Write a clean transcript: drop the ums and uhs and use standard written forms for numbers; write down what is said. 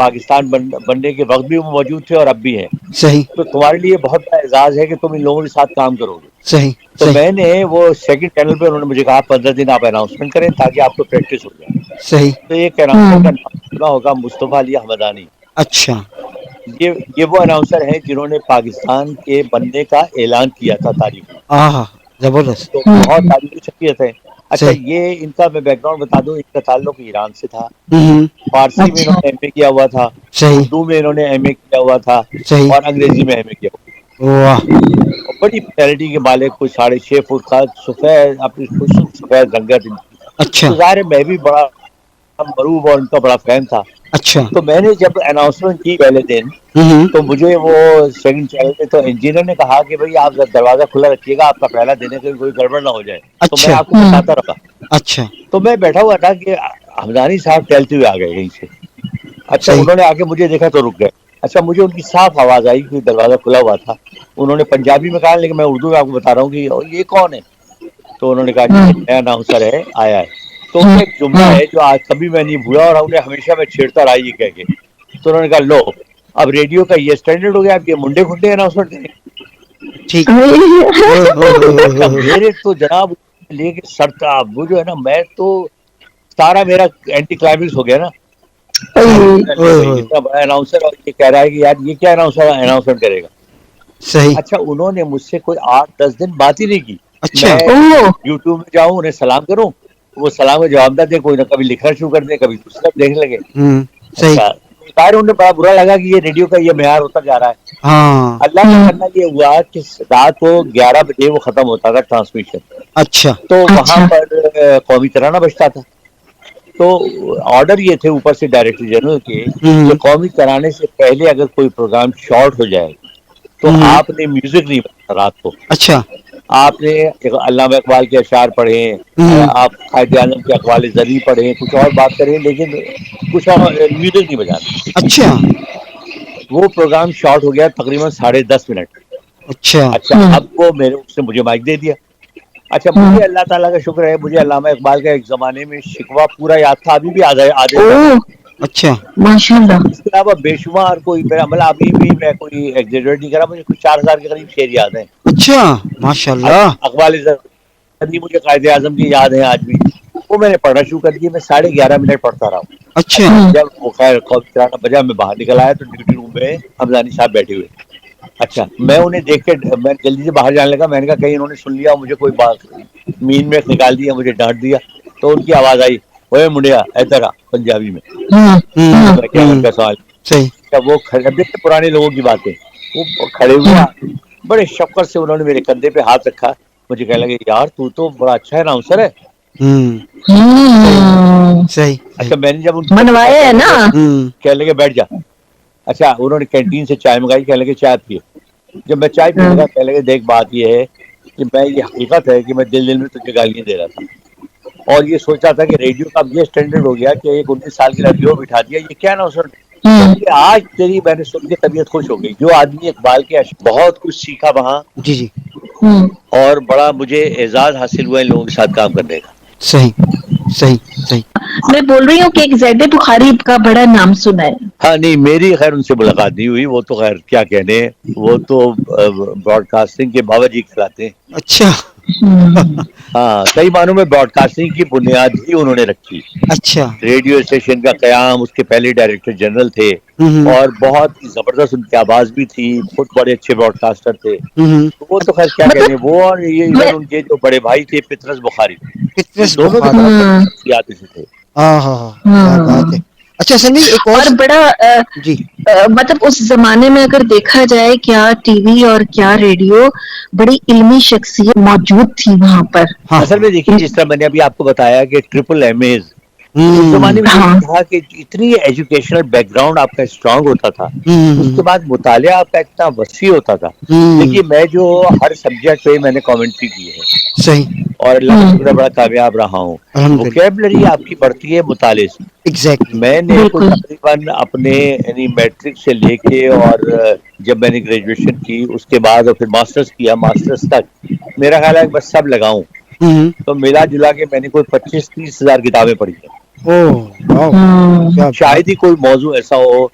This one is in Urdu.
پاکستان بننے کے وقت بھی وہ موجود تھے اور اب بھی ہیں. صحیح تو تمہارے لیے بہت بڑا اعزاز ہے کہ تم ان لوگوں کے ساتھ کام کرو گے. صحیح تو صحیح میں نے وہ سیکنڈ چینل پہ انہوں نے مجھے کہا 15 دن آپ اناؤنسمنٹ کریں تاکہ آپ کو پریکٹس ہو جائے. صحیح. تو ایک اناؤنسر کا نام سنا ہوگا مصطفیٰ علی حمدانی. اچھا. یہ وہ اناؤنسر ہیں جنہوں نے پاکستان کے بننے کا اعلان کیا تھا تاریخ میں. ہاں زبردست. تو بہت تاریخی شخصیت ہے. اچھا صحیح. یہ ان کا میں بیک گراؤنڈ بتا دوں, ان کا تعلق ایران سے تھا. ہوں. فارسی میں انہوں نے ایم اے کیا ہوا تھا, صحیح اردو میں انہوں نے ایم اے کیا ہوا تھا, صحیح. اور انگریزی میں ایم اے کیا ہوا تھا. واہ. اور بڑی پرسنالٹی کے مالک, کوئی 6.5 فٹ کا سفید, اپنی خشک سفید رنگت ان کی. اچھا تو ظاہر ہے میں بھی بڑا مروب اور ان کا بڑا فین تھا. اچھا. تو میں نے جب اناؤنسمنٹ کی پہلے دن, ہوں. تو مجھے وہ سیکنڈ چینل پہ تو انجینئر نے کہا کہ بھائی آپ دروازہ کھلا رکھیے گا, آپ کا پہلا دن ہے, کوئی گڑبڑ نہ ہو جائے. تو میں اچھا آپ کو بتاتا رہا. اچھا. تو میں بیٹھا ہوا تھا کہ حمدانی صاحب ٹہلتے ہوئے آ گئے کہیں سے. اچھا صحیح. انہوں نے آ کے مجھے دیکھا تو رک گئے. اچھا مجھے ان کی صاف آواز آئی کہ دروازہ کھلا ہوا تھا. انہوں نے پنجابی میں کہا, لیکن میں اردو میں آپ کو بتا رہا ہوں کہ یہ کون ہے. تو انہوں نے کہا جی نیا اناؤنسر ہے, آیا ہے. تو ان کا ایک جملہ ہے جو آج کبھی میں نہیں بھولا, اور انہیں ہمیشہ میں چھیڑتا رہا یہ کہہ کے. تو انہوں نے کہا لو اب ریڈیو کا یہ اسٹینڈرڈ ہو گیا, آپ یہ منڈے کھنڈے اناؤنسمنٹ کریں. ٹھیک. اچھا میرے تو جناب لے کے سڑتا وہ جو ہے نا, میں تو سارا میرا اینٹی کلائمیکس ہو گیا نا. لے بھائی اتنا بڑا اناؤنسر اور یہ کہہ رہا ہے کہ یار یہ کیا اناؤنسمنٹ کرے گا. صحیح. اچھا انہوں نے مجھ سے کوئی 8-10 دن بات ہی نہیں کی. اچھا. میں یوٹیوب میں جاؤں, انہیں سلام کروں, وہ سلام کا جواب نہ دے, کوئی نہ کبھی لکھنا شروع کر دے, کبھی دوسرا دیکھنے لگے. صحیح. اچھا ظاہر انہیں بڑا برا لگا کہ یہ ریڈیو کا یہ معیار ہوتا جا رہا ہے. ہاں. اللہ کا کرنا یہ ہوا کہ رات کو 11 بجے وہ ختم ہوتا تھا ٹرانسمیشن. اچھا. تو وہاں پر قومی ترانہ بجتا تھا. تو آرڈر یہ تھے اوپر سے ڈائریکٹر جنرل کے کہ قومی ترانے سے پہلے اگر کوئی پروگرام شارٹ ہو جائے تو آپ نے میوزک نہیں بنانا رات کو. اچھا. آپ نے علامہ اقبال کے اشعار پڑھے, آپ قائد اعظم کے اقوال زرعی پڑھیں, کچھ اور بات کریں, لیکن کچھ اور میوزک نہیں بجانا. اچھا. وہ پروگرام شارٹ ہو گیا تقریباً 10.5 منٹ. اچھا اب وہ اس نے مجھے مائک دے دیا. اچھا مجھے اللہ تعالیٰ کا شکر ہے, مجھے علامہ اقبال کا ایک زمانے میں شکوہ پورا یاد تھا, ابھی بھی آدھے سے آدھے. اچھا. اچھا اس کے علاوہ بے شمار کوئی میرا مطلب ابھی بھی میں کوئی ایگزیجریٹ نہیں کرا, مجھے کچھ 4,000 کے قریب شعر یاد ہیں. اچھا ماشاء اللہ. اقبال زرعی مجھے قائد اعظم کی یاد ہیں آج بھی. وہ میں نے پڑھنا شروع کر دیا, میں 11:30 پڑھتا رہا ہوں. اچھا. اچھا جب وہ خیر قومی ترانہ بجا, میں باہر نکل آیا تو ڈیوٹی روم میں حمدانی صاحب بیٹھے ہوئے. اچھا میں انہیں دیکھ کے میں جلدی سے باہر جانے لگا. میں نے کہا کہیں انہوں نے سن لیا, مجھے کوئی بات مین میں نکال دیا, مجھے ڈانٹ دیا. تو ان کی آواز آئی, اوے منڈیا ادھر آ, پنجابی میں. میں کیا ان کا سوال. صحیح. وہ پرانے لوگوں کی باتیں, وہ کھڑے ہوئے بڑے شفقت سے انہوں نے میرے کندھے پہ ہاتھ رکھا. مجھے کہنے لگے یار تو بڑا اچھا اناؤنسر ہے. صحیح. اچھا میں نے جب ان منوائے ہے نا. کہنے لگے بیٹھ جا. اچھا انہوں نے کینٹین سے چائے منگائی, کہنے لگے چائے پیے. جب میں چائے پینے لگا کہنے لگے دیکھ بات یہ ہے کہ میں یہ حقیقت ہے کہ میں دل میں تجھے گالیاں دے رہا تھا, اور یہ سوچا تھا کہ ریڈیو کا اب یہ اسٹینڈرڈ ہو گیا کہ ایک 19 سال کی لڑکی کو بٹھا دیا, یہ کیا اناؤنسر. آج تیری میں نے سن کے طبیعت خوش ہو گئی. جو آدمی اقبال کے بہت کچھ سیکھا وہاں, جی جی. اور بڑا مجھے اعزاز حاصل ہوا ان لوگوں کے ساتھ کام کرنے کا. صحیح صحیح صحیح. میں بول رہی ہوں کہ ایک زید بخاری کا بڑا نام سنا ہے. ہاں نہیں میری خیر ان سے ملاقات نہیں ہوئی, وہ تو خیر کیا کہنے, وہ تو براڈ کاسٹنگ کے بابا جی کہلاتے ہیں. اچھا. ہاں صحیح معنوں میں براڈ کاسٹنگ کی بنیاد ہی انہوں نے رکھی. اچھا. ریڈیو اسٹیشن کا قیام, اس کے پہلے ڈائریکٹر جنرل تھے, اور بہت ہی زبردست ان کی آواز بھی تھی, خود بڑے اچھے براڈ کاسٹر تھے. وہ تو خیر کیا کہنے, وہ اور یہ ایون ان کے جو بڑے بھائی تھے پطرس بخاری, یہ پطرس دونوں تو بخاری. بہت بڑی شخصیات سے تھے. ہاں ہاں ہاں کیا بات ہے. اچھا سنی ایک اور بڑا جی. مطلب اس زمانے میں اگر دیکھا جائے کیا ٹی وی اور کیا ریڈیو, بڑی علمی شخصیت موجود تھی وہاں پر. اصل میں دیکھیے جس طرح میں نے ابھی آپ کو بتایا کہ ٹرپل ایم ایز, تو اس زمانے میں یہ بھی تھا کہ اتنی ایجوکیشنل بیک گراؤنڈ آپ کا اسٹرانگ ہوتا تھا, اس کے بعد مطالعہ آپ کا اتنا وسیع ہوتا تھا. دیکھیے میں جو ہر سبجیکٹ پہ میں نے کامنٹری کی ہے, صحیح. اور اللہ کا شکر ہے بڑا کامیاب رہا ہوں. الحمد للہ. ووکیبلری آپ کی بڑھتی ہے مطالعے سے. ایگزیکٹلی. میں نے تو تقریباً اپنے یعنی میٹرک سے لے کے, اور جب میں نے گریجویشن کی اس کے بعد اور پھر ماسٹرز کیا, ماسٹرز تک میرا خیال ہے کہ بس سب لگاؤں تو ملا جلا کے میں نے کوئی 25-30 ہزار کتابیں پڑھی ہیں. اوہ واو، کیا بات شاید ہی کوئی موضوع ایسا ہو